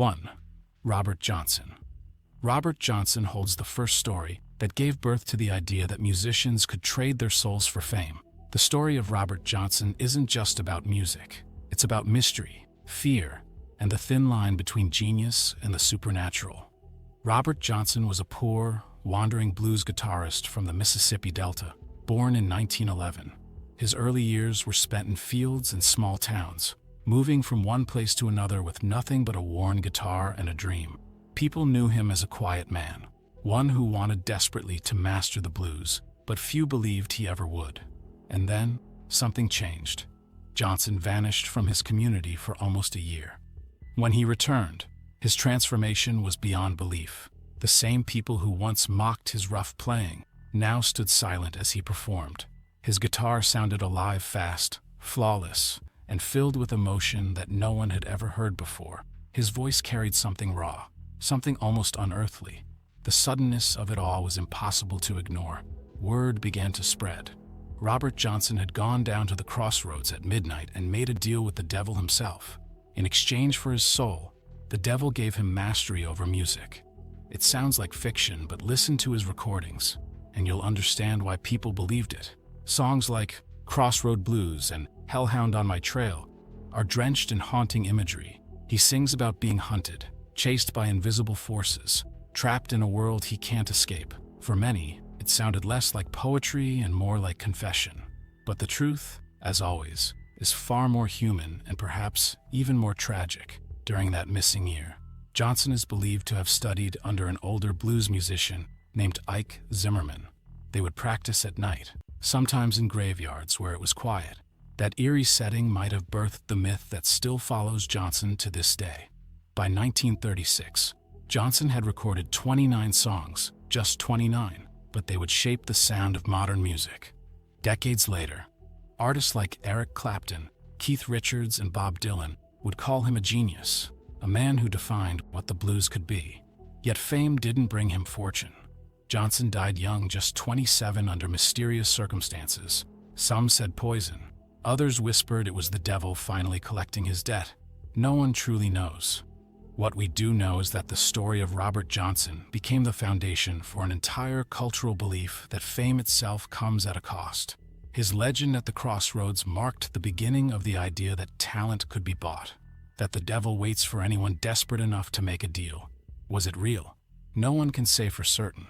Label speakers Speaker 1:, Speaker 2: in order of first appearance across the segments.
Speaker 1: 1. Robert Johnson. Robert Johnson holds the first story that gave birth to the idea that musicians could trade their souls for fame. The story of Robert Johnson isn't just about music. It's about mystery, fear, and the thin line between genius and the supernatural. Robert Johnson was a poor, wandering blues guitarist from the Mississippi Delta, born in 1911. His early years were spent in fields and small towns, moving from one place to another with nothing but a worn guitar and a dream. People knew him as a quiet man, one who wanted desperately to master the blues, but few believed he ever would. And then, something changed. Johnson vanished from his community for almost a year. When he returned, his transformation was beyond belief. The same people who once mocked his rough playing now stood silent as he performed. His guitar sounded alive, fast, flawless, and filled with emotion that no one had ever heard before. His voice carried something raw, something almost unearthly. The suddenness of it all was impossible to ignore. Word began to spread. Robert Johnson had gone down to the crossroads at midnight and made a deal with the devil himself. In exchange for his soul, the devil gave him mastery over music. It sounds like fiction, but listen to his recordings, and you'll understand why people believed it. Songs like Crossroad Blues and Hellhound on My Trail are drenched in haunting imagery. He sings about being hunted, chased by invisible forces, trapped in a world he can't escape. For many, it sounded less like poetry and more like confession. But the truth, as always, is far more human and perhaps even more tragic. During that missing year, Johnson is believed to have studied under an older blues musician named Ike Zimmerman. They would practice at night, sometimes in graveyards where it was quiet. That eerie setting might have birthed the myth that still follows Johnson to this day. By 1936, Johnson had recorded 29 songs, just 29, but they would shape the sound of modern music. Decades later, artists like Eric Clapton, Keith Richards, and Bob Dylan would call him a genius, a man who defined what the blues could be. Yet fame didn't bring him fortune. Johnson died young, just 27, under mysterious circumstances. Some said poison. Others whispered it was the devil finally collecting his debt. No one truly knows. What we do know is that the story of Robert Johnson became the foundation for an entire cultural belief that fame itself comes at a cost. His legend at the crossroads marked the beginning of the idea that talent could be bought, that the devil waits for anyone desperate enough to make a deal. Was it real? No one can say for certain.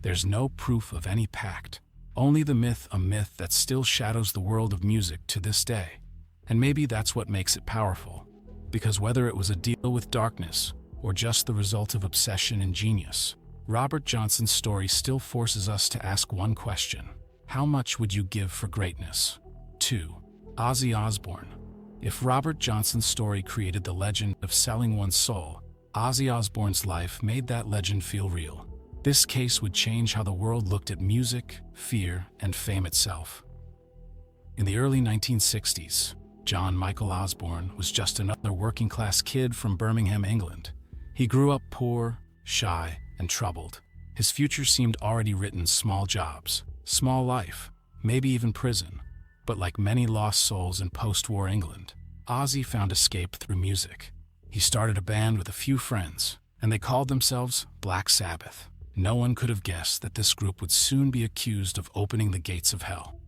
Speaker 1: There's no proof of any pact, only the myth, a myth that still shadows the world of music to this day. And maybe that's what makes it powerful, because whether it was a deal with darkness or just the result of obsession and genius, Robert Johnson's story still forces us to ask one question: how much would you give for greatness? 2. Ozzy Osbourne. If Robert Johnson's story created the legend of selling one's soul, Ozzy Osbourne's life made that legend feel real. This case would change how the world looked at music, fear, and fame itself. In the early 1960s, John Michael Osbourne was just another working-class kid from Birmingham, England. He grew up poor, shy, and troubled. His future seemed already written: small jobs, small life, maybe even prison. But like many lost souls in post-war England, Ozzy found escape through music. He started a band with a few friends, and they called themselves Black Sabbath. No one could have guessed that this group would soon be accused of opening the gates of hell.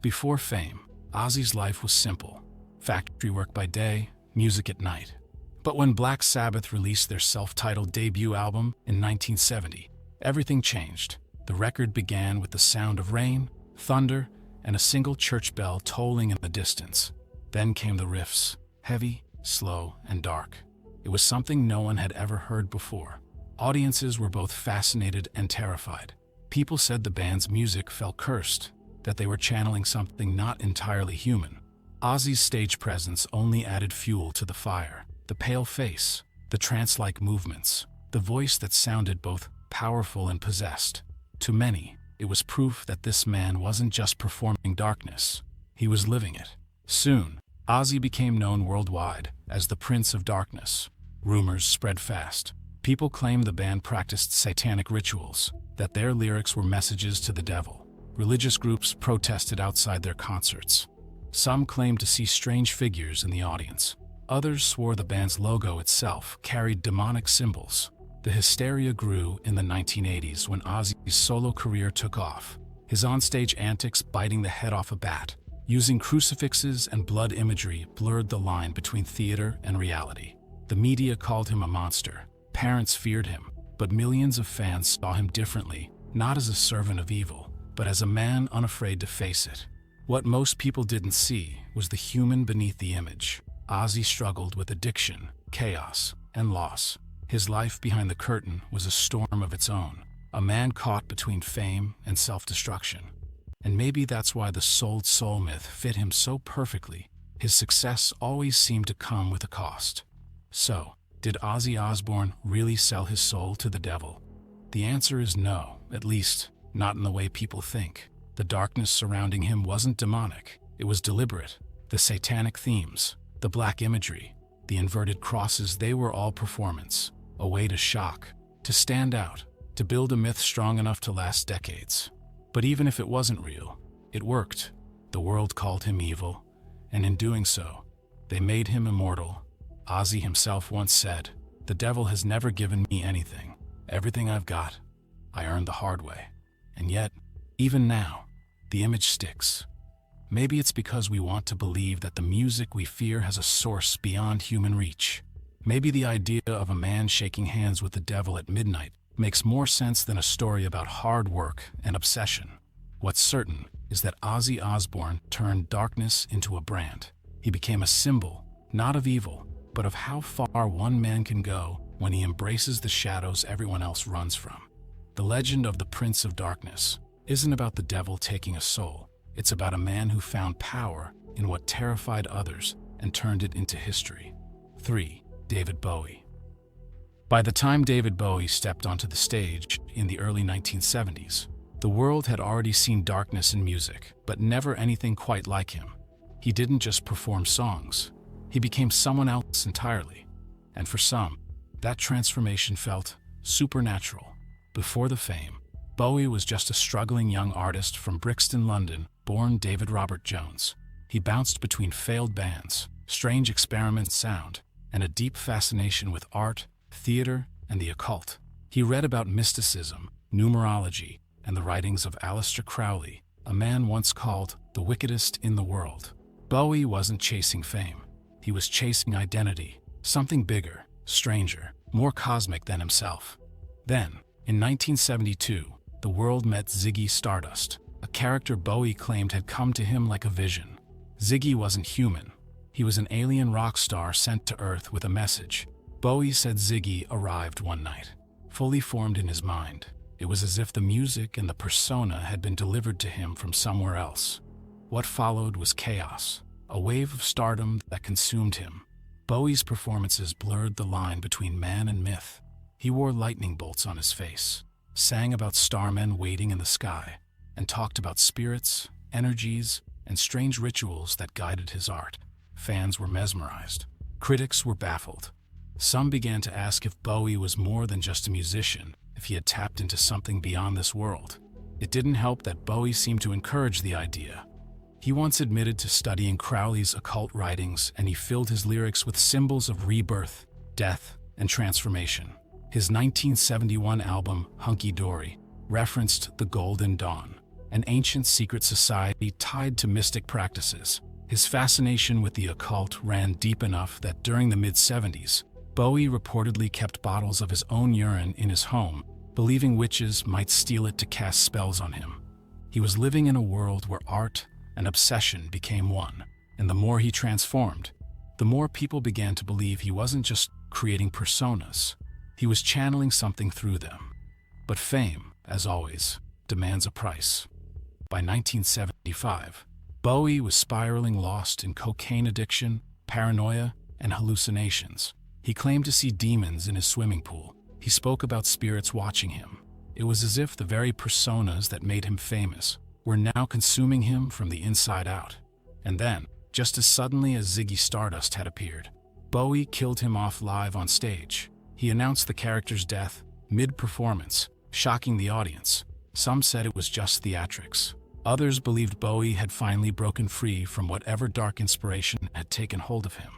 Speaker 1: Before fame, Ozzy's life was simple: factory work by day, music at night. But when Black Sabbath released their self-titled debut album in 1970, everything changed. The record began with the sound of rain, thunder, and a single church bell tolling in the distance. Then came the riffs, heavy, slow, and dark. It was something no one had ever heard before. Audiences were both fascinated and terrified. People said the band's music felt cursed, that they were channeling something not entirely human. Ozzy's stage presence only added fuel to the fire. The pale face, the trance-like movements, the voice that sounded both powerful and possessed. To many, it was proof that this man wasn't just performing darkness, he was living it. Soon, Ozzy became known worldwide as the Prince of Darkness. Rumors spread fast. People claimed the band practiced satanic rituals, that their lyrics were messages to the devil. Religious groups protested outside their concerts. Some claimed to see strange figures in the audience. Others swore the band's logo itself carried demonic symbols. The hysteria grew in the 1980s when Ozzy's solo career took off, his onstage antics biting the head off a bat, using crucifixes and blood imagery blurred the line between theater and reality. The media called him a monster, parents feared him, but millions of fans saw him differently, not as a servant of evil, but as a man unafraid to face it. What most people didn't see was the human beneath the image. Ozzy struggled with addiction, chaos, and loss. His life behind the curtain was a storm of its own, a man caught between fame and self-destruction. And maybe that's why the sold soul myth fit him so perfectly. His success always seemed to come with a cost. So, did Ozzy Osbourne really sell his soul to the devil? The answer is no, at least not in the way people think. The darkness surrounding him wasn't demonic, it was deliberate. The satanic themes, the black imagery, the inverted crosses, they were all performance, a way to shock, to stand out, to build a myth strong enough to last decades. But even if it wasn't real, it worked. The world called him evil, and in doing so, they made him immortal. Ozzy himself once said, "The devil has never given me anything. Everything I've got, I earned the hard way." And yet, even now, the image sticks. Maybe it's because we want to believe that the music we fear has a source beyond human reach. Maybe the idea of a man shaking hands with the devil at midnight makes more sense than a story about hard work and obsession. What's certain is that Ozzy Osbourne turned darkness into a brand. He became a symbol, not of evil, but of how far one man can go when he embraces the shadows everyone else runs from. The legend of the Prince of Darkness isn't about the devil taking a soul. It's about a man who found power in what terrified others and turned it into history. 3. David Bowie. By the time David Bowie stepped onto the stage in the early 1970s, the world had already seen darkness in music, but never anything quite like him. He didn't just perform songs, he became someone else entirely. And for some, that transformation felt supernatural. Before the fame, Bowie was just a struggling young artist from Brixton, London, born David Robert Jones. He bounced between failed bands, strange experiment sound, and a deep fascination with art, theater, and the occult. He read about mysticism, numerology, and the writings of Aleister Crowley, a man once called the wickedest in the world. Bowie wasn't chasing fame. He was chasing identity, something bigger, stranger, more cosmic than himself. Then, in 1972, the world met Ziggy Stardust, a character Bowie claimed had come to him like a vision. Ziggy wasn't human. He was an alien rock star sent to Earth with a message. Bowie said Ziggy arrived one night, fully formed in his mind. It was as if the music and the persona had been delivered to him from somewhere else. What followed was chaos, a wave of stardom that consumed him. Bowie's performances blurred the line between man and myth. He wore lightning bolts on his face, sang about starmen waiting in the sky, and talked about spirits, energies, and strange rituals that guided his art. Fans were mesmerized. Critics were baffled. Some began to ask if Bowie was more than just a musician, if he had tapped into something beyond this world. It didn't help that Bowie seemed to encourage the idea. He once admitted to studying Crowley's occult writings, and he filled his lyrics with symbols of rebirth, death, and transformation. His 1971 album, Hunky Dory, referenced the Golden Dawn, an ancient secret society tied to mystic practices. His fascination with the occult ran deep enough that during the mid-70s, Bowie reportedly kept bottles of his own urine in his home, believing witches might steal it to cast spells on him. He was living in a world where art and obsession became one, and the more he transformed, the more people began to believe he wasn't just creating personas, he was channeling something through them. But fame, as always, demands a price. By 1975, Bowie was spiraling, lost in cocaine addiction, paranoia, and hallucinations. He claimed to see demons in his swimming pool. He spoke about spirits watching him. It was as if the very personas that made him famous were now consuming him from the inside out. And then, just as suddenly as Ziggy Stardust had appeared, Bowie killed him off live on stage. He announced the character's death mid-performance, shocking the audience. Some said it was just theatrics. Others believed Bowie had finally broken free from whatever dark inspiration had taken hold of him.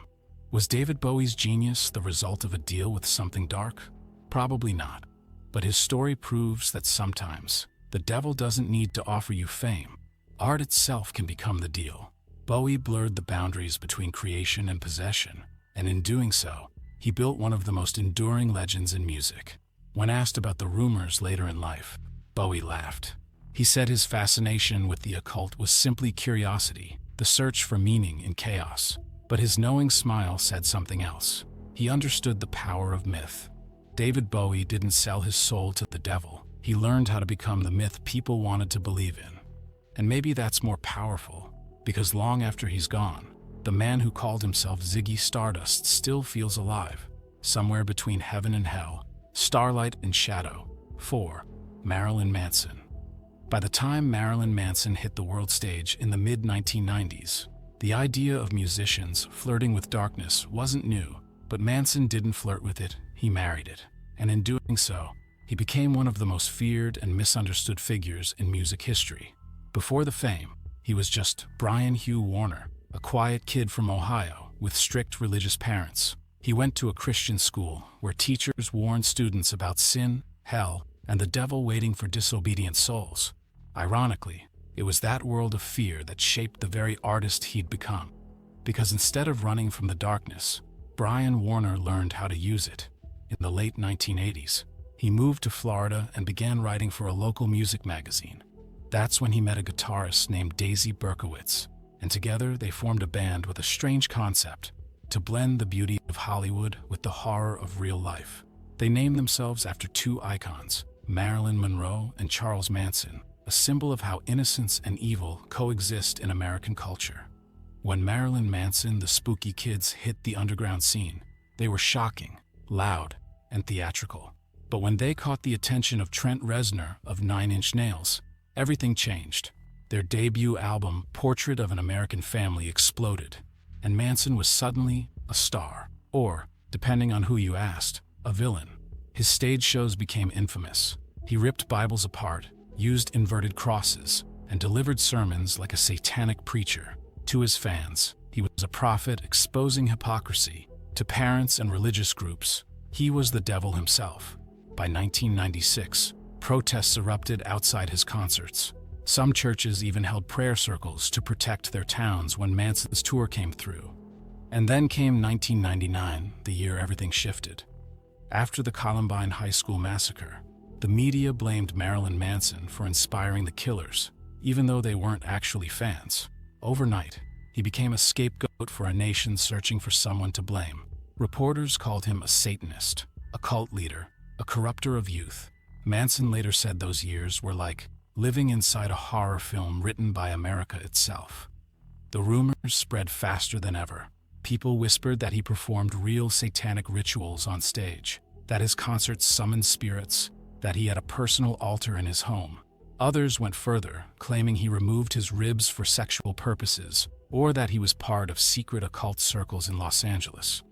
Speaker 1: Was David Bowie's genius the result of a deal with something dark? Probably not. But his story proves that sometimes the devil doesn't need to offer you fame. Art itself can become the deal. Bowie blurred the boundaries between creation and possession, and in doing so, he built one of the most enduring legends in music. When asked about the rumors later in life, Bowie laughed. He said his fascination with the occult was simply curiosity, the search for meaning in chaos. But his knowing smile said something else. He understood the power of myth. David Bowie didn't sell his soul to the devil. He learned how to become the myth people wanted to believe in. And maybe that's more powerful, because long after he's gone, the man who called himself Ziggy Stardust still feels alive, somewhere between heaven and hell, starlight and shadow. 4. Marilyn Manson. By the time Marilyn Manson hit the world stage in the mid-1990s, the idea of musicians flirting with darkness wasn't new, but Manson didn't flirt with it, he married it. And in doing so, he became one of the most feared and misunderstood figures in music history. Before the fame, he was just Brian Hugh Warner, a quiet kid from Ohio with strict religious parents. He went to a Christian school where teachers warned students about sin, hell, and the devil waiting for disobedient souls. Ironically, it was that world of fear that shaped the very artist he'd become. Because instead of running from the darkness, Brian Warner learned how to use it. In the late 1980s, he moved to Florida and began writing for a local music magazine. That's when he met a guitarist named Daisy Berkowitz, and together they formed a band with a strange concept: to blend the beauty of Hollywood with the horror of real life. They named themselves after two icons, Marilyn Monroe and Charles Manson, a symbol of how innocence and evil coexist in American culture. When Marilyn Manson, the spooky kids, hit the underground scene, they were shocking, loud, and theatrical. But when they caught the attention of Trent Reznor of 9 Inch Nails, everything changed. Their debut album, Portrait of an American Family, exploded, and Manson was suddenly a star, or, depending on who you asked, a villain. His stage shows became infamous. He ripped Bibles apart, used inverted crosses, and delivered sermons like a satanic preacher. To his fans, he was a prophet exposing hypocrisy. To parents and religious groups, he was the devil himself. By 1996, protests erupted outside his concerts. Some churches even held prayer circles to protect their towns when Manson's tour came through. And then came 1999, the year everything shifted. After the Columbine High School massacre, the media blamed Marilyn Manson for inspiring the killers, even though they weren't actually fans. Overnight, he became a scapegoat for a nation searching for someone to blame. Reporters called him a Satanist, a cult leader, a corrupter of youth. Manson later said those years were like living inside a horror film written by America itself. The rumors spread faster than ever. People whispered that he performed real satanic rituals on stage, that his concerts summoned spirits, that he had a personal altar in his home. Others went further, claiming he removed his ribs for sexual purposes, or that he was part of secret occult circles in Los Angeles.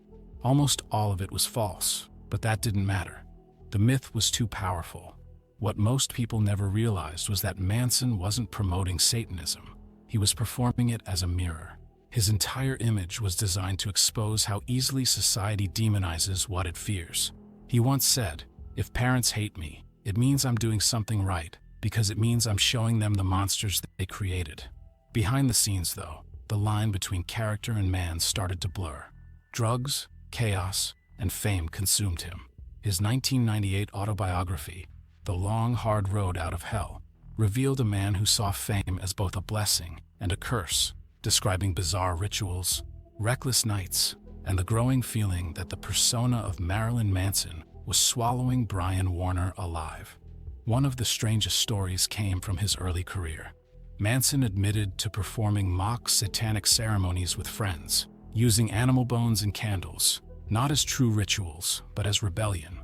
Speaker 1: Almost all of it was false, but that didn't matter. The myth was too powerful. What most people never realized was that Manson wasn't promoting Satanism. He was performing it as a mirror. His entire image was designed to expose how easily society demonizes what it fears. He once said, "If parents hate me, it means I'm doing something right, because it means I'm showing them the monsters that they created." Behind the scenes, though, the line between character and man started to blur. Drugs, chaos, and fame consumed him. His 1998 autobiography, The Long, Hard Road Out of Hell, revealed a man who saw fame as both a blessing and a curse, describing bizarre rituals, reckless nights, and the growing feeling that the persona of Marilyn Manson was swallowing Brian Warner alive. One of the strangest stories came from his early career. Manson admitted to performing mock satanic ceremonies with friends, using animal bones and candles, not as true rituals, but as rebellion.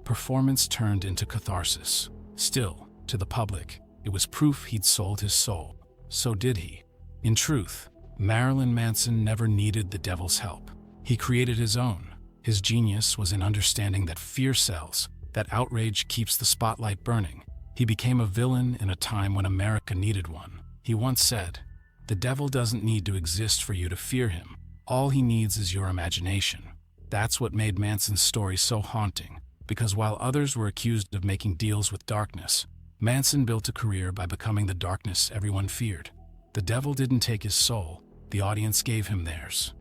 Speaker 1: Performance turned into catharsis. Still, to the public, it was proof he'd sold his soul. So did he. In truth, Marilyn Manson never needed the devil's help. He created his own. His genius was in understanding that fear sells, that outrage keeps the spotlight burning. He became a villain in a time when America needed one. He once said, "The devil doesn't need to exist for you to fear him. All he needs is your imagination. That's what made Manson's story so haunting, because while others were accused of making deals with darkness, Manson built a career by becoming the darkness everyone feared. The devil didn't take his soul, the audience gave him theirs.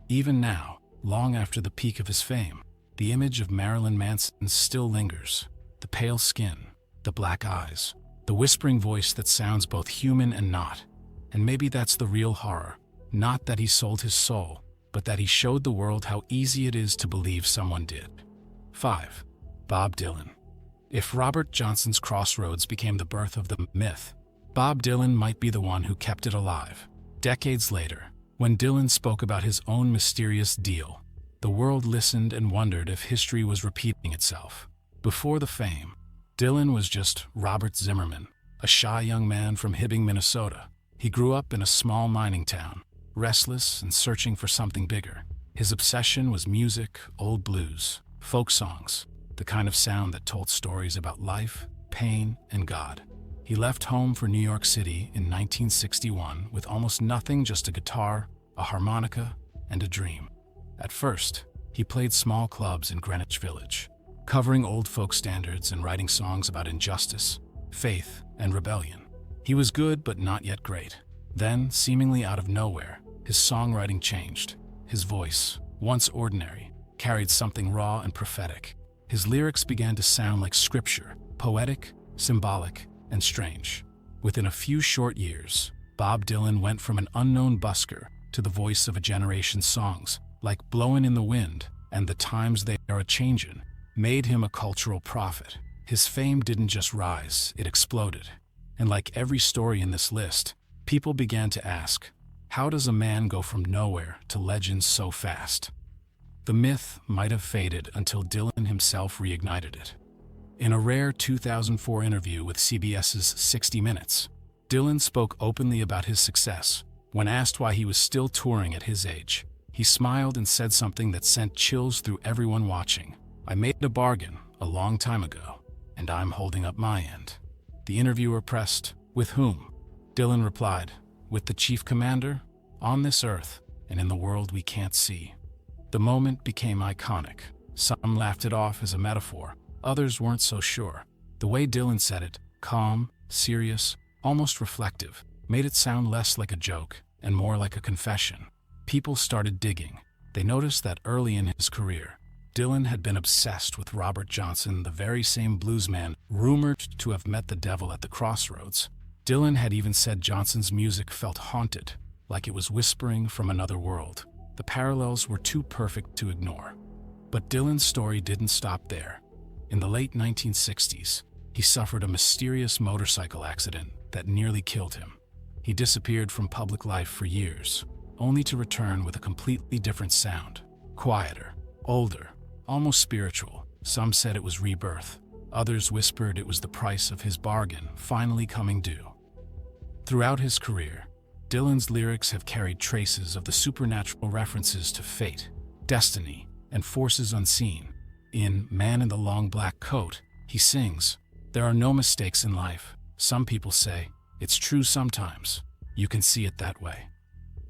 Speaker 1: Even now, long after the peak of his fame, the image of Marilyn Manson still lingers. The pale skin, the black eyes, the whispering voice that sounds both human and not. And maybe that's the real horror. Not that he sold his soul, but that he showed the world how easy it is to believe someone did. 5. Bob Dylan. If Robert Johnson's Crossroads became the birth of the myth, Bob Dylan might be the one who kept it alive. Decades later, when Dylan spoke about his own mysterious deal, the world listened and wondered if history was repeating itself. Before the fame, Dylan was just Robert Zimmerman, a shy young man from Hibbing, Minnesota. He grew up in a small mining town, restless and searching for something bigger. His obsession was music, old blues, folk songs, the kind of sound that told stories about life, pain, and God. He left home for New York City in 1961 with almost nothing, just a guitar, a harmonica, and a dream. At first, he played small clubs in Greenwich Village, covering old folk standards and writing songs about injustice, faith, and rebellion. He was good but not yet great. Then, seemingly out of nowhere, his songwriting changed. His voice, once ordinary, carried something raw and prophetic. His lyrics began to sound like scripture, poetic, symbolic, and strange. Within a few short years, Bob Dylan went from an unknown busker to the voice of a generation's songs, like Blowin' in the Wind and The Times They Are A-Changin', made him a cultural prophet. His fame didn't just rise, it exploded. And like every story in this list, people began to ask, how does a man go from nowhere to legend so fast? The myth might have faded until Dylan himself reignited it. In a rare 2004 interview with CBS's 60 Minutes, Dylan spoke openly about his success. When asked why he was still touring at his age, he smiled and said something that sent chills through everyone watching. "I made a bargain a long time ago, and I'm holding up my end." The interviewer pressed, "With whom?" Dylan replied, "With the chief commander, on this earth and in the world we can't see." The moment became iconic. Some laughed it off as a metaphor, others weren't so sure. The way Dylan said it, calm, serious, almost reflective, made it sound less like a joke and more like a confession. People started digging. They noticed that early in his career, Dylan had been obsessed with Robert Johnson, the very same bluesman rumored to have met the devil at the Crossroads. Dylan had even said Johnson's music felt haunted, like it was whispering from another world. The parallels were too perfect to ignore. But Dylan's story didn't stop there. In the late 1960s, he suffered a mysterious motorcycle accident that nearly killed him. He disappeared from public life for years, only to return with a completely different sound. Quieter, older, almost spiritual. Some said it was rebirth. Others whispered it was the price of his bargain finally coming due. Throughout his career, Dylan's lyrics have carried traces of the supernatural, references to fate, destiny, and forces unseen. In Man in the Long Black Coat, he sings, "There are no mistakes in life. Some people say, it's true sometimes. You can see it that way."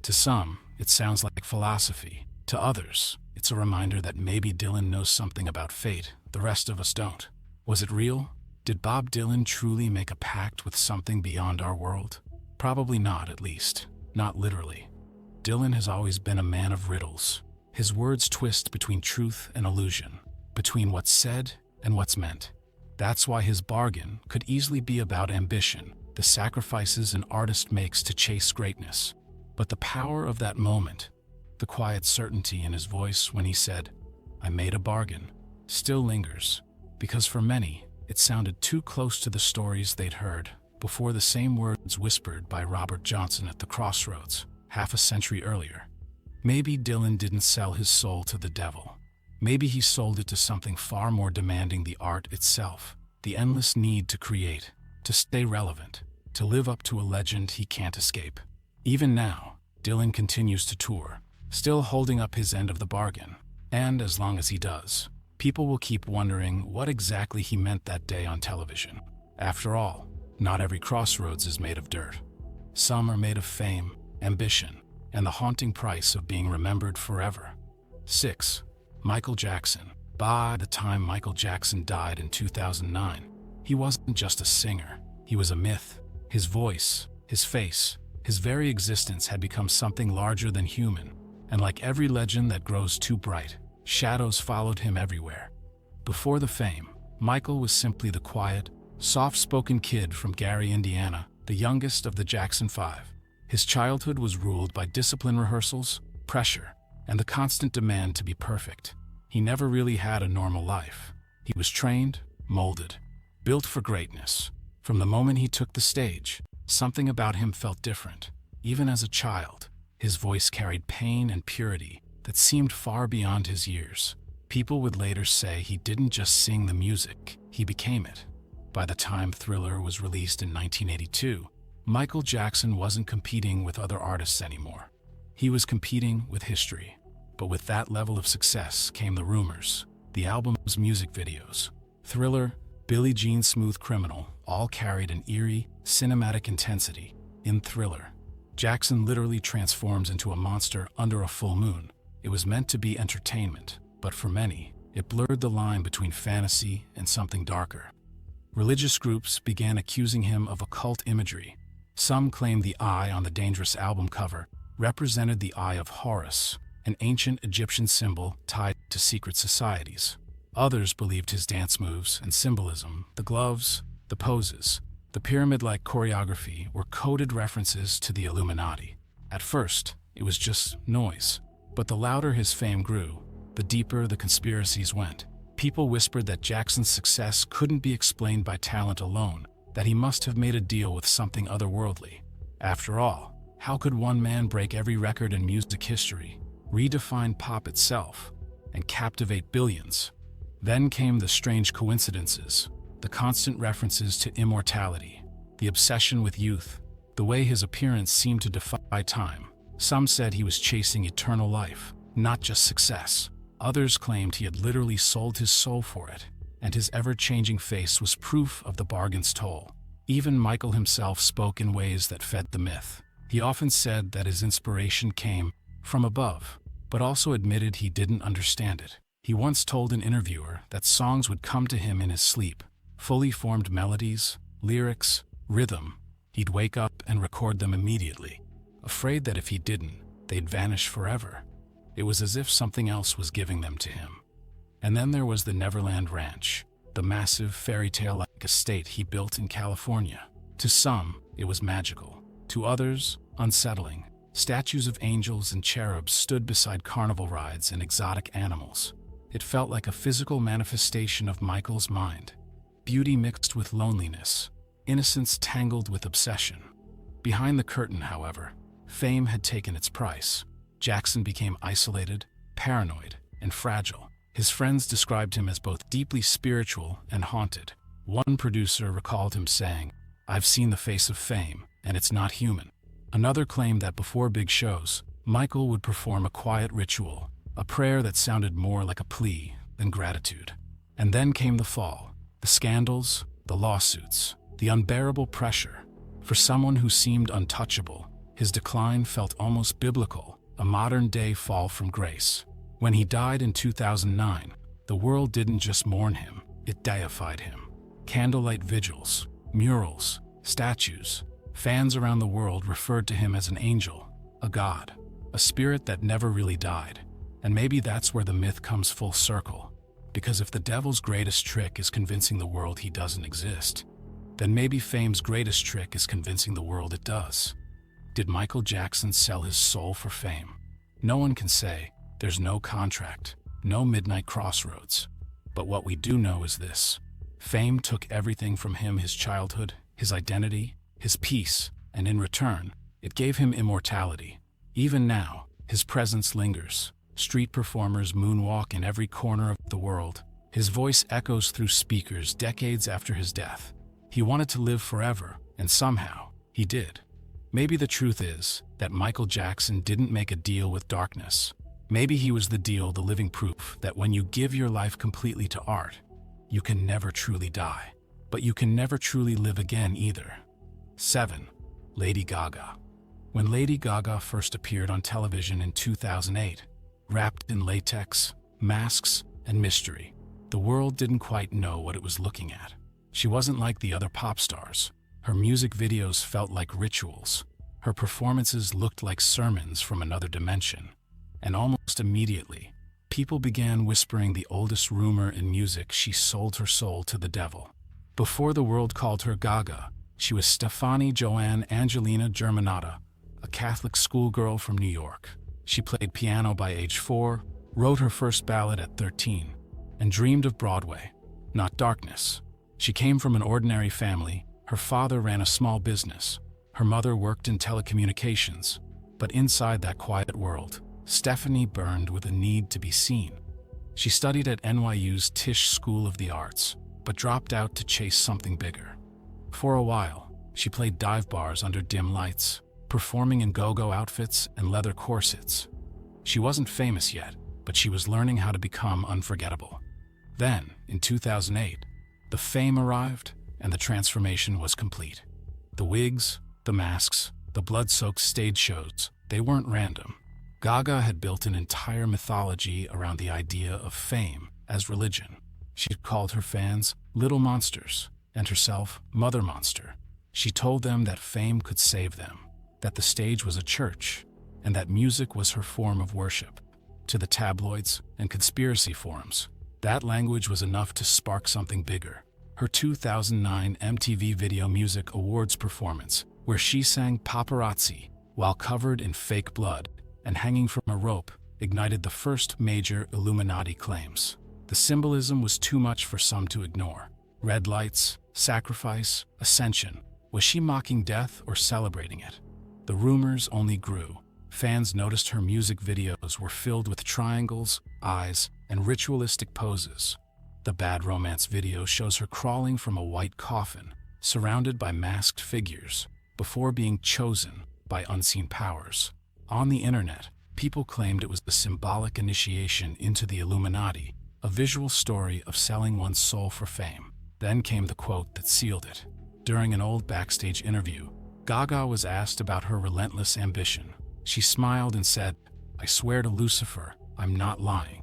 Speaker 1: To some, it sounds like philosophy. To others, it's a reminder that maybe Dylan knows something about fate the rest of us don't. Was it real? Did Bob Dylan truly make a pact with something beyond our world? Probably not, at least. Not literally. Dylan has always been a man of riddles. His words twist between truth and illusion, between what's said and what's meant. That's why his bargain could easily be about ambition, the sacrifices an artist makes to chase greatness. But the power of that moment, the quiet certainty in his voice when he said, "I made a bargain," still lingers, because for many, it sounded too close to the stories they'd heard before, the same words whispered by Robert Johnson at the Crossroads, half a century earlier. Maybe Dylan didn't sell his soul to the devil. Maybe he sold it to something far more demanding: the art itself, the endless need to create, to stay relevant, to live up to a legend he can't escape. Even now, Dylan continues to tour, still holding up his end of the bargain. And as long as he does, people will keep wondering what exactly he meant that day on television. After all, not every crossroads is made of dirt. Some are made of fame, ambition, and the haunting price of being remembered forever. 6. Michael Jackson. By the time Michael Jackson died in 2009, he wasn't just a singer, he was a myth. His voice, his face, his very existence had become something larger than human, and like every legend that grows too bright, shadows followed him everywhere. Before the fame, Michael was simply the quiet, soft-spoken kid from Gary, Indiana, the youngest of the Jackson 5. His childhood was ruled by discipline rehearsals, pressure, and the constant demand to be perfect. He never really had a normal life. He was trained, molded, built for greatness. From the moment he took the stage, something about him felt different. Even as a child, his voice carried pain and purity that seemed far beyond his years. People would later say he didn't just sing the music, he became it. By the time Thriller was released in 1982, Michael Jackson wasn't competing with other artists anymore. He was competing with history. But with that level of success came the rumors, the album's music videos. Thriller, Billie Jean's Smooth Criminal all carried an eerie, cinematic intensity. In Thriller, Jackson literally transforms into a monster under a full moon. It was meant to be entertainment, but for many, it blurred the line between fantasy and something darker. Religious groups began accusing him of occult imagery. Some claimed the eye on the Dangerous album cover represented the Eye of Horus, an ancient Egyptian symbol tied to secret societies. Others believed his dance moves and symbolism, the gloves, the poses, the pyramid-like choreography were coded references to the Illuminati. At first, it was just noise, but the louder his fame grew, the deeper the conspiracies went. People whispered that Jackson's success couldn't be explained by talent alone, that he must have made a deal with something otherworldly. After all, how could one man break every record in music history, redefine pop itself, and captivate billions? Then came the strange coincidences, the constant references to immortality, the obsession with youth, the way his appearance seemed to defy time. Some said he was chasing eternal life, not just success. Others claimed he had literally sold his soul for it, and his ever-changing face was proof of the bargain's toll. Even Michael himself spoke in ways that fed the myth. He often said that his inspiration came from above, but also admitted he didn't understand it. He once told an interviewer that songs would come to him in his sleep, fully formed melodies, lyrics, rhythm. He'd wake up and record them immediately, afraid that if he didn't, they'd vanish forever. It was as if something else was giving them to him. And then there was the Neverland Ranch, the massive fairy tale-like estate he built in California. To some, it was magical. To others, unsettling. Statues of angels and cherubs stood beside carnival rides and exotic animals. It felt like a physical manifestation of Michael's mind. Beauty mixed with loneliness, innocence tangled with obsession. Behind the curtain, however, fame had taken its price. Jackson became isolated, paranoid, and fragile. His friends described him as both deeply spiritual and haunted. One producer recalled him saying, "I've seen the face of fame, and it's not human." Another claimed that before big shows, Michael would perform a quiet ritual, a prayer that sounded more like a plea than gratitude. And then came the fall, the scandals, the lawsuits, the unbearable pressure. For someone who seemed untouchable, his decline felt almost biblical, a modern-day fall from grace. When he died in 2009, the world didn't just mourn him, it deified him. Candlelight vigils, murals, statues, fans around the world referred to him as an angel, a god, a spirit that never really died. And maybe that's where the myth comes full circle. Because if the devil's greatest trick is convincing the world he doesn't exist, then maybe fame's greatest trick is convincing the world it does. Did Michael Jackson sell his soul for fame? No one can say. There's no contract, no midnight crossroads. But what we do know is this. Fame took everything from him: his childhood, his identity, his peace, and in return, it gave him immortality. Even now, his presence lingers. Street performers moonwalk in every corner of the world. His voice echoes through speakers decades after his death. He wanted to live forever, and somehow, he did. Maybe the truth is that Michael Jackson didn't make a deal with darkness. Maybe he was the deal, the living proof that when you give your life completely to art, you can never truly die. But you can never truly live again either. 7. Lady Gaga. When Lady Gaga first appeared on television in 2008, wrapped in latex, masks, and mystery, the world didn't quite know what it was looking at. She wasn't like the other pop stars. Her music videos felt like rituals. Her performances looked like sermons from another dimension. And almost immediately, people began whispering the oldest rumor in music: she sold her soul to the devil. Before the world called her Gaga, she was Stefani Joanne Angelina Germanata, a Catholic schoolgirl from New York. She played piano by age 4, wrote her first ballad at 13, and dreamed of Broadway, not darkness. She came from an ordinary family. Her father ran a small business. Her mother worked in telecommunications. But inside that quiet world, Stephanie burned with a need to be seen. She studied at NYU's Tisch School of the Arts, but dropped out to chase something bigger. For a while, she played dive bars under dim lights, performing in go-go outfits and leather corsets. She wasn't famous yet, but she was learning how to become unforgettable. Then, in 2008, the fame arrived, and the transformation was complete. The wigs, the masks, the blood-soaked stage shows, they weren't random. Gaga had built an entire mythology around the idea of fame as religion. She called her fans little monsters, and herself Mother Monster. She told them that fame could save them, that the stage was a church, and that music was her form of worship. To the tabloids and conspiracy forums, that language was enough to spark something bigger. Her 2009 MTV Video Music Awards performance, where she sang Paparazzi while covered in fake blood and hanging from a rope, ignited the first major Illuminati claims. The symbolism was too much for some to ignore. Red lights, sacrifice, ascension. Was she mocking death or celebrating it? The rumors only grew. Fans noticed her music videos were filled with triangles, eyes, and ritualistic poses. The Bad Romance video shows her crawling from a white coffin, surrounded by masked figures, before being chosen by unseen powers. On the internet, people claimed it was the symbolic initiation into the Illuminati, a visual story of selling one's soul for fame. Then came the quote that sealed it. During an old backstage interview, Gaga was asked about her relentless ambition. She smiled and said, "I swear to Lucifer, I'm not lying."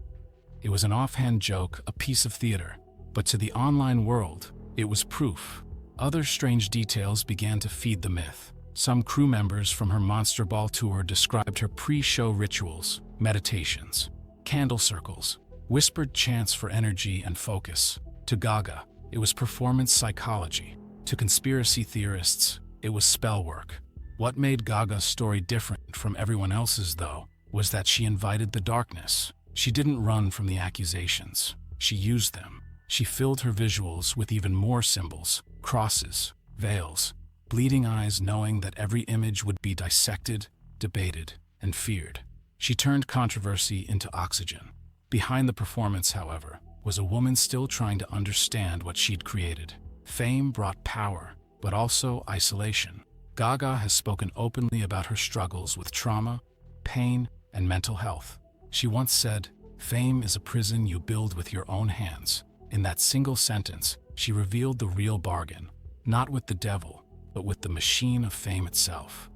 Speaker 1: It was an offhand joke, a piece of theater, but to the online world, it was proof. Other strange details began to feed the myth. Some crew members from her Monster Ball tour described her pre-show rituals, meditations, candle circles, whispered chants for energy and focus. To Gaga, it was performance psychology. To conspiracy theorists, it was spell work. What made Gaga's story different from everyone else's, though, was that she invited the darkness. She didn't run from the accusations. She used them. She filled her visuals with even more symbols, crosses, veils, bleeding eyes, knowing that every image would be dissected, debated, and feared. She turned controversy into oxygen. Behind the performance, however, was a woman still trying to understand what she'd created. Fame brought power, but also isolation. Gaga has spoken openly about her struggles with trauma, pain, and mental health. She once said, "Fame is a prison you build with your own hands." In that single sentence, she revealed the real bargain, not with the devil, but with the machine of fame itself.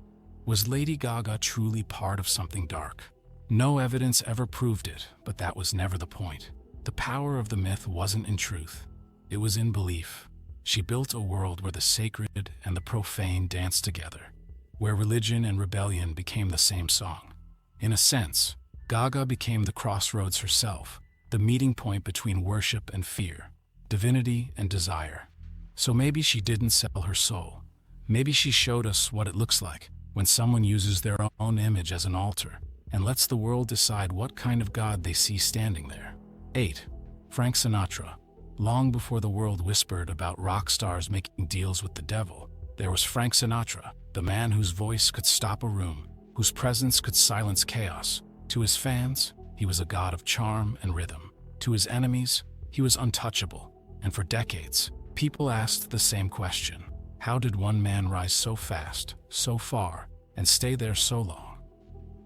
Speaker 1: Was Lady Gaga truly part of something dark? No evidence ever proved it, but that was never the point. The power of the myth wasn't in truth. It was in belief. She built a world where the sacred and the profane danced together, where religion and rebellion became the same song. In a sense, Gaga became the crossroads herself, the meeting point between worship and fear, divinity and desire. So maybe she didn't sell her soul. Maybe she showed us what it looks like when someone uses their own image as an altar and lets the world decide what kind of God they see standing there. 8. Frank Sinatra. Long before the world whispered about rock stars making deals with the devil, there was Frank Sinatra, the man whose voice could stop a room, whose presence could silence chaos. To his fans, he was a god of charm and rhythm. To his enemies, he was untouchable. And for decades, people asked the same question. How did one man rise so fast, so far, and stay there so long?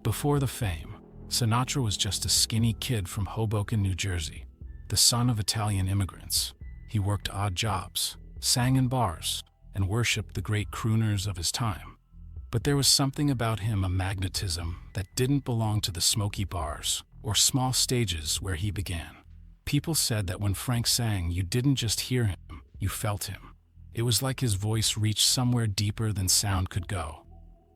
Speaker 1: Before the fame, Sinatra was just a skinny kid from Hoboken, New Jersey, the son of Italian immigrants. He worked odd jobs, sang in bars, and worshipped the great crooners of his time. But there was something about him, a magnetism that didn't belong to the smoky bars or small stages where he began. People said that when Frank sang, you didn't just hear him, you felt him. It was like his voice reached somewhere deeper than sound could go.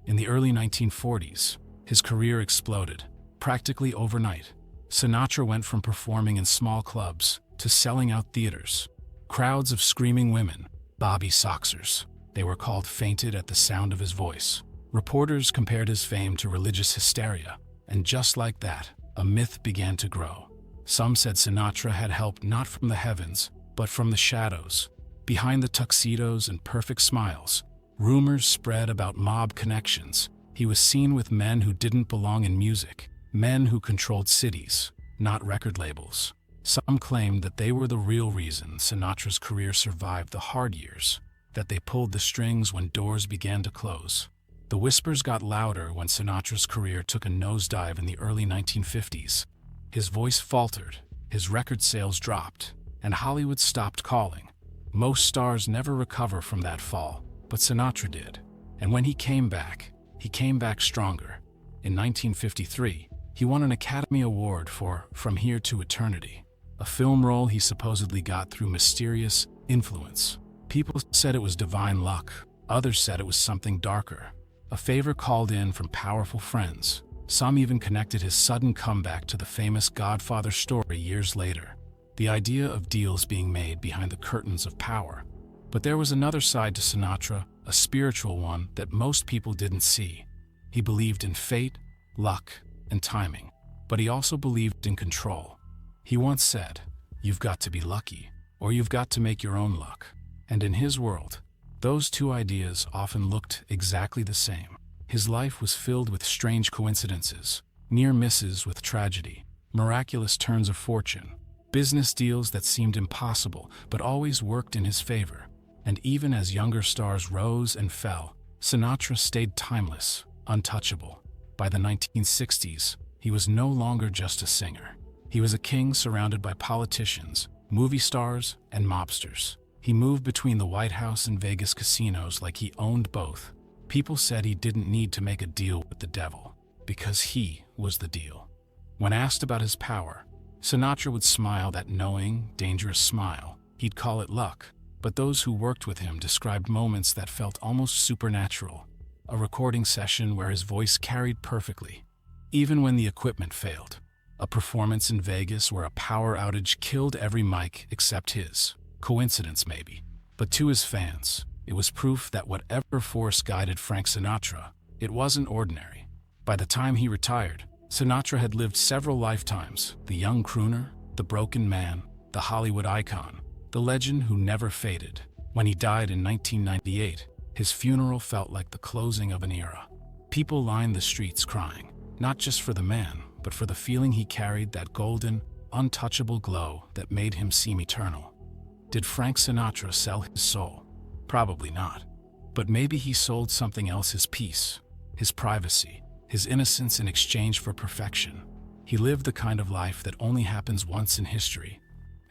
Speaker 1: In the early 1940s, his career exploded, practically overnight. Sinatra went from performing in small clubs to selling out theaters. Crowds of screaming women, Bobby Soxers, they were called, fainted at the sound of his voice. Reporters compared his fame to religious hysteria, and just like that, a myth began to grow. Some said Sinatra had help not from the heavens, but from the shadows. Behind the tuxedos and perfect smiles, rumors spread about mob connections. He was seen with men who didn't belong in music, men who controlled cities, not record labels. Some claimed that they were the real reason Sinatra's career survived the hard years, that they pulled the strings when doors began to close. The whispers got louder when Sinatra's career took a nosedive in the early 1950s. His voice faltered, his record sales dropped, and Hollywood stopped calling. Most stars never recover from that fall, but Sinatra did. And when he came back stronger. In 1953, he won an Academy Award for From Here to Eternity, a film role he supposedly got through mysterious influence. People said it was divine luck, others said it was something darker, a favor called in from powerful friends. Some even connected his sudden comeback to the famous Godfather story years later, the idea of deals being made behind the curtains of power. But there was another side to Sinatra, a spiritual one that most people didn't see. He believed in fate, luck, and timing, but he also believed in control. He once said, "You've got to be lucky, or you've got to make your own luck." And in his world, those two ideas often looked exactly the same. His life was filled with strange coincidences, near misses with tragedy, miraculous turns of fortune, business deals that seemed impossible but always worked in his favor. And even as younger stars rose and fell, Sinatra stayed timeless, untouchable. By the 1960s, he was no longer just a singer. He was a king surrounded by politicians, movie stars, and mobsters. He moved between the White House and Vegas casinos like he owned both. People said he didn't need to make a deal with the devil, because he was the deal. When asked about his power, Sinatra would smile that knowing, dangerous smile. He'd call it luck, but those who worked with him described moments that felt almost supernatural. A recording session where his voice carried perfectly, even when the equipment failed. A performance in Vegas where a power outage killed every mic except his. Coincidence maybe, but to his fans, it was proof that whatever force guided Frank Sinatra, it wasn't ordinary. By the time he retired, Sinatra had lived several lifetimes: the young crooner, the broken man, the Hollywood icon, the legend who never faded. When he died in 1998, his funeral felt like the closing of an era. People lined the streets crying, not just for the man, but for the feeling he carried, that golden, untouchable glow that made him seem eternal. Did Frank Sinatra sell his soul? Probably not. But maybe he sold something else: his peace, his privacy, his innocence in exchange for perfection. He lived the kind of life that only happens once in history,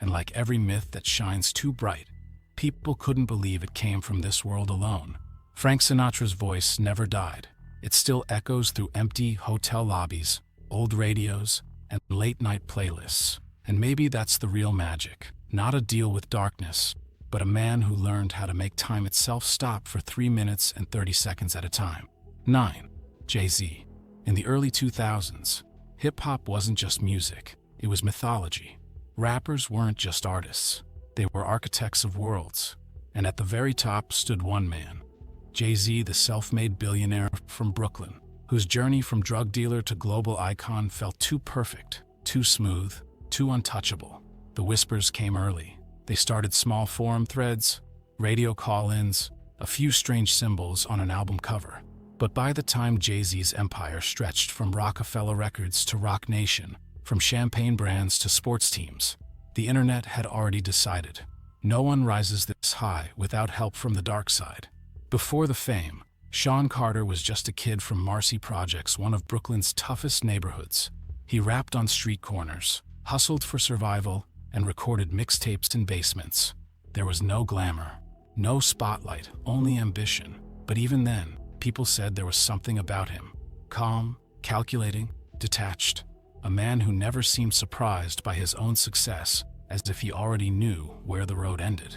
Speaker 1: and like every myth that shines too bright, people couldn't believe it came from this world alone. Frank Sinatra's voice never died. It still echoes through empty hotel lobbies, old radios, and late-night playlists. And maybe that's the real magic. Not a deal with darkness, but a man who learned how to make time itself stop for 3 minutes and 30 seconds at a time. 9. Jay-Z. In the early 2000s, hip-hop wasn't just music, it was mythology. Rappers weren't just artists, they were architects of worlds. And at the very top stood one man, Jay-Z, the self-made billionaire from Brooklyn, whose journey from drug dealer to global icon felt too perfect, too smooth, too untouchable. The whispers came early. They started small forum threads, radio call-ins, a few strange symbols on an album cover. But by the time Jay-Z's empire stretched from Rockefeller Records to Roc Nation, from champagne brands to sports teams, the internet had already decided. No one rises this high without help from the dark side. Before the fame, Sean Carter was just a kid from Marcy Projects, one of Brooklyn's toughest neighborhoods. He rapped on street corners, hustled for survival, and recorded mixtapes in basements. There was no glamour, no spotlight, only ambition. But even then, People said there was something about him. Calm, calculating, detached. A man who never seemed surprised by his own success, as if he already knew where the road ended.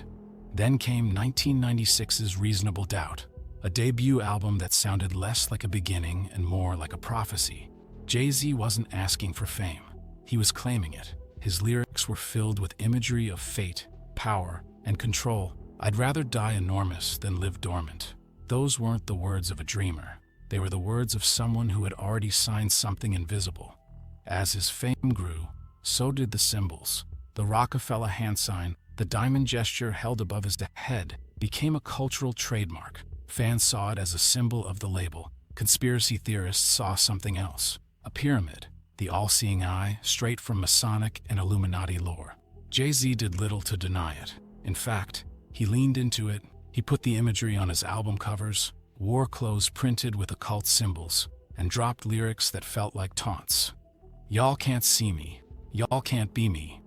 Speaker 1: Then came 1996's Reasonable Doubt, a debut album that sounded less like a beginning and more like a prophecy. Jay-Z wasn't asking for fame. He was claiming it. His lyrics were filled with imagery of fate, power, and control. I'd rather die enormous than live dormant. Those weren't the words of a dreamer. They were the words of someone who had already signed something invisible. As his fame grew, so did the symbols. The Rockefeller hand sign, the diamond gesture held above his head, became a cultural trademark. Fans saw it as a symbol of the label. Conspiracy theorists saw something else. A pyramid, the all-seeing eye, straight from Masonic and Illuminati lore. Jay-Z did little to deny it. In fact, he leaned into it. He put the imagery on his album covers, wore clothes printed with occult symbols, and dropped lyrics that felt like taunts. Y'all can't see me. Y'all can't be me.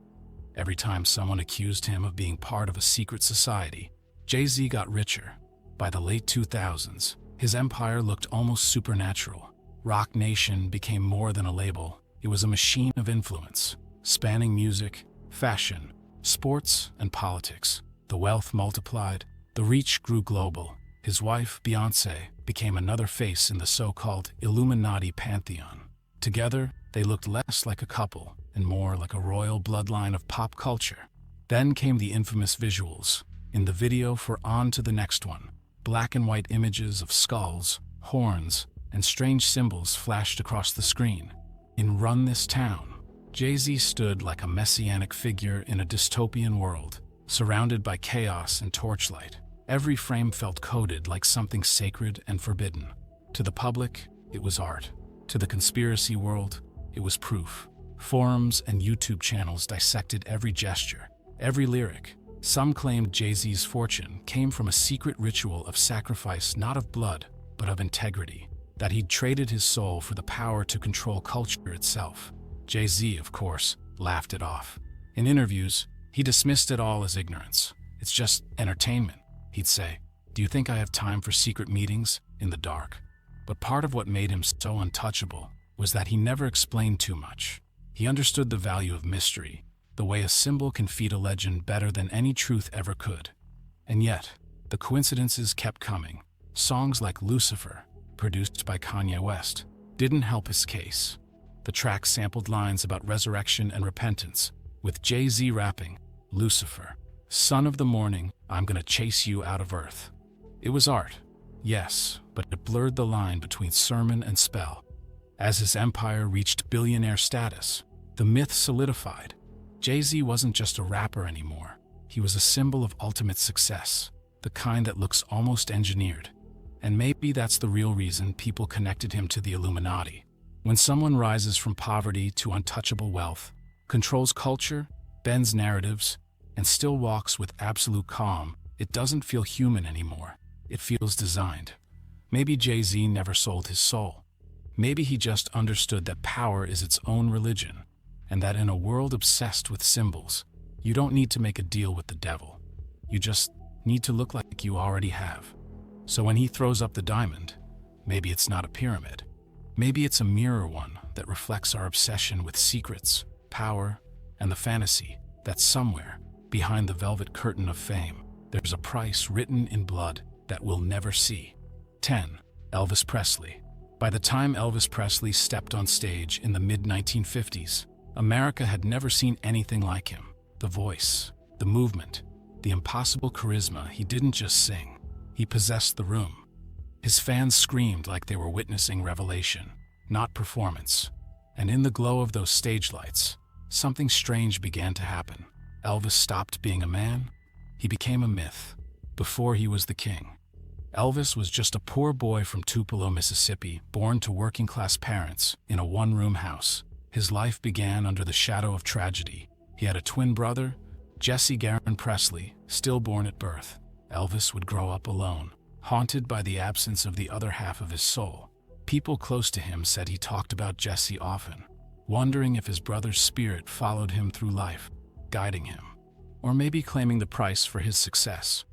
Speaker 1: Every time someone accused him of being part of a secret society, Jay-Z got richer. By the late 2000s, his empire looked almost supernatural. Rock Nation became more than a label. It was a machine of influence, spanning music, fashion, sports, and politics. The wealth multiplied. The reach grew global. His wife, Beyoncé, became another face in the so-called Illuminati pantheon. Together, they looked less like a couple and more like a royal bloodline of pop culture. Then came the infamous visuals. In the video for On to the Next One, black and white images of skulls, horns, and strange symbols flashed across the screen. In Run This Town, Jay-Z stood like a messianic figure in a dystopian world, surrounded by chaos and torchlight. Every frame felt coded like something sacred and forbidden. To the public, it was art. To the conspiracy world, it was proof. Forums and YouTube channels dissected every gesture, every lyric. Some claimed Jay-Z's fortune came from a secret ritual of sacrifice, not of blood, but of integrity, that he'd traded his soul for the power to control culture itself. Jay-Z, of course, laughed it off. In interviews, he dismissed it all as ignorance. It's just entertainment, he'd say. Do you think I have time for secret meetings in the dark? But part of what made him so untouchable was that he never explained too much. He understood the value of mystery, the way a symbol can feed a legend better than any truth ever could. And yet, the coincidences kept coming. Songs like Lucifer, produced by Kanye West, didn't help his case. The track sampled lines about resurrection and repentance, with Jay-Z rapping, "Lucifer, son of the morning, I'm gonna chase you out of earth." It was art, yes, but it blurred the line between sermon and spell. As his empire reached billionaire status, the myth solidified. Jay-Z wasn't just a rapper anymore. He was a symbol of ultimate success, the kind that looks almost engineered. And maybe that's the real reason people connected him to the Illuminati. When someone rises from poverty to untouchable wealth, controls culture, bends narratives, and still walks with absolute calm, it doesn't feel human anymore. It feels designed. Maybe Jay-Z never sold his soul. Maybe he just understood that power is its own religion, and that in a world obsessed with symbols, you don't need to make a deal with the devil. You just need to look like you already have. So when he throws up the diamond, maybe it's not a pyramid. Maybe it's a mirror one that reflects our obsession with secrets, power, and the fantasy that somewhere, behind the velvet curtain of fame, there's a price written in blood that we'll never see. 10. Elvis Presley. By the time Elvis Presley stepped on stage in the mid-1950s, America had never seen anything like him. The voice, the movement, the impossible charisma. He didn't just sing, he possessed the room. His fans screamed like they were witnessing revelation, not performance. And in the glow of those stage lights, something strange began to happen. Elvis stopped being a man. He became a myth. Before he was the king, Elvis was just a poor boy from Tupelo, Mississippi, born to working-class parents in a one-room house. His life began under the shadow of tragedy. He had a twin brother, Jesse Garon Presley, stillborn at birth. Elvis would grow up alone, haunted by the absence of the other half of his soul. People close to him said he talked about Jesse often, wondering if his brother's spirit followed him through life, guiding him, or maybe claiming the price for his success.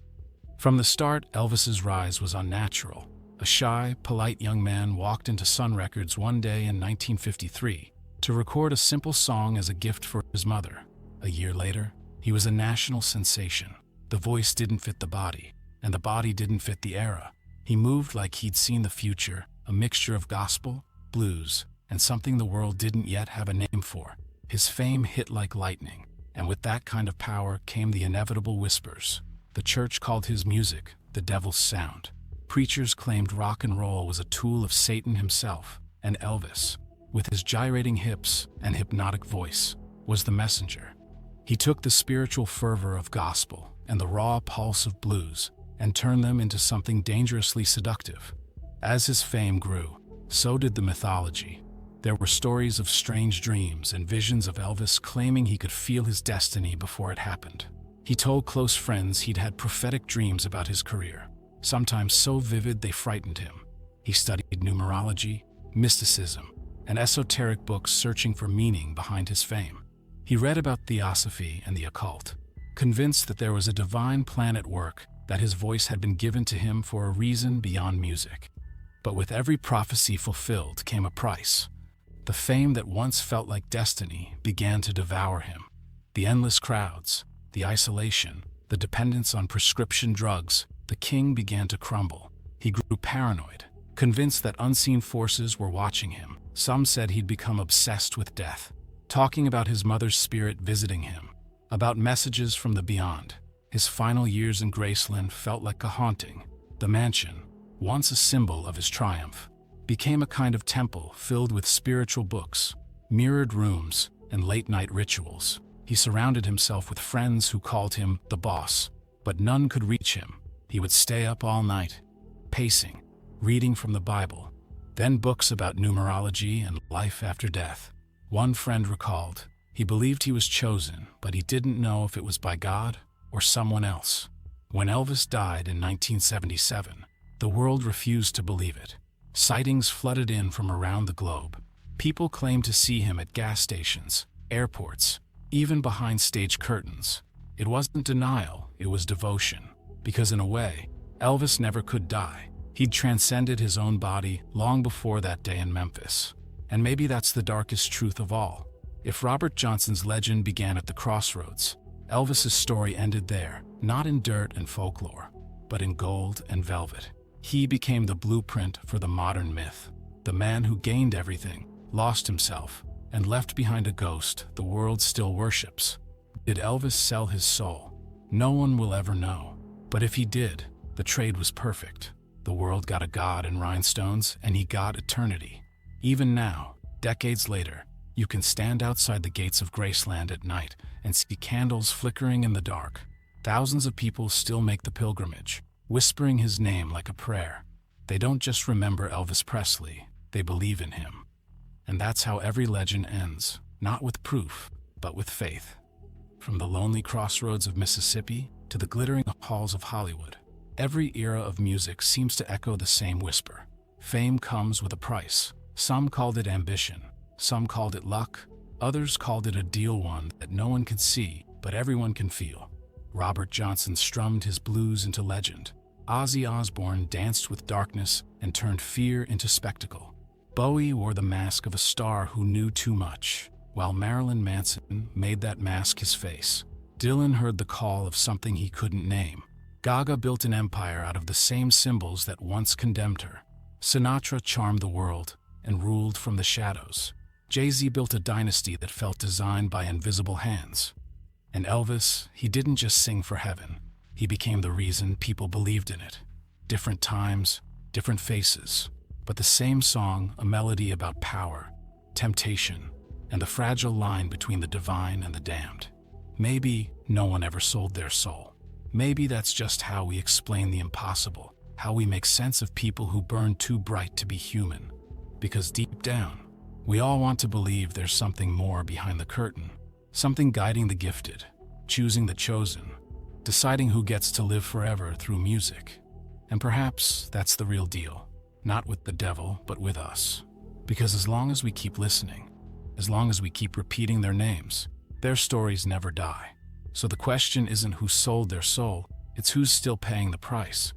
Speaker 1: From the start, Elvis's rise was unnatural. A shy, polite young man walked into Sun Records one day in 1953 to record a simple song as a gift for his mother. A year later, he was a national sensation. The voice didn't fit the body, and the body didn't fit the era. He moved like he'd seen the future, a mixture of gospel, blues, and something the world didn't yet have a name for. His fame hit like lightning, and with that kind of power came the inevitable whispers. The church called his music the devil's sound. Preachers claimed rock and roll was a tool of Satan himself, and Elvis, with his gyrating hips and hypnotic voice, was the messenger. He took the spiritual fervor of gospel and the raw pulse of blues and turned them into something dangerously seductive. As his fame grew, so did the mythology. There were stories of strange dreams and visions of Elvis claiming he could feel his destiny before it happened. He told close friends he'd had prophetic dreams about his career, sometimes so vivid they frightened him. He studied numerology, mysticism, and esoteric books searching for meaning behind his fame. He read about theosophy and the occult, convinced that there was a divine plan at work, that his voice had been given to him for a reason beyond music. But with every prophecy fulfilled came a price. The fame that once felt like destiny began to devour him. The endless crowds, the isolation, the dependence on prescription drugs, the king began to crumble. He grew paranoid, convinced that unseen forces were watching him. Some said he'd become obsessed with death, talking about his mother's spirit visiting him, about messages from the beyond. His final years in Graceland felt like a haunting. The mansion, once a symbol of his triumph, became a kind of temple filled with spiritual books, mirrored rooms, and late-night rituals. He surrounded himself with friends who called him the boss, but none could reach him. He would stay up all night, pacing, reading from the Bible, then books about numerology and life after death. One friend recalled, he believed he was chosen, but he didn't know if it was by God or someone else. When Elvis died in 1977, the world refused to believe it. Sightings flooded in from around the globe. People claimed to see him at gas stations, airports, even behind stage curtains. It wasn't denial, it was devotion. Because in a way, Elvis never could die. He'd transcended his own body long before that day in Memphis. And maybe that's the darkest truth of all. If Robert Johnson's legend began at the crossroads, Elvis's story ended there, not in dirt and folklore, but in gold and velvet. He became the blueprint for the modern myth, the man who gained everything, lost himself, and left behind a ghost the world still worships. Did Elvis sell his soul? No one will ever know. But if he did, the trade was perfect. The world got a god in rhinestones, and he got eternity. Even now, decades later, you can stand outside the gates of Graceland at night and see candles flickering in the dark. Thousands of people still make the pilgrimage, whispering his name like a prayer. They don't just remember Elvis Presley, they believe in him. And that's how every legend ends, not with proof, but with faith. From the lonely crossroads of Mississippi to the glittering halls of Hollywood, every era of music seems to echo the same whisper. Fame comes with a price. Some called it ambition, some called it luck, others called it a deal one that no one can see, but everyone can feel. Robert Johnson strummed his blues into legend. Ozzy Osbourne danced with darkness and turned fear into spectacle. Bowie wore the mask of a star who knew too much, while Marilyn Manson made that mask his face. Dylan heard the call of something he couldn't name. Gaga built an empire out of the same symbols that once condemned her. Sinatra charmed the world and ruled from the shadows. Jay-Z built a dynasty that felt designed by invisible hands. And Elvis, he didn't just sing for heaven. He became the reason people believed in it. Different times, different faces, but the same song, a melody about power, temptation, and the fragile line between the divine and the damned. Maybe no one ever sold their soul. Maybe that's just how we explain the impossible, how we make sense of people who burn too bright to be human. Because deep down, we all want to believe there's something more behind the curtain, something guiding the gifted, choosing the chosen, deciding who gets to live forever through music. And perhaps that's the real deal, not with the devil, but with us. Because as long as we keep listening, as long as we keep repeating their names, their stories never die. So the question isn't who sold their soul, it's who's still paying the price.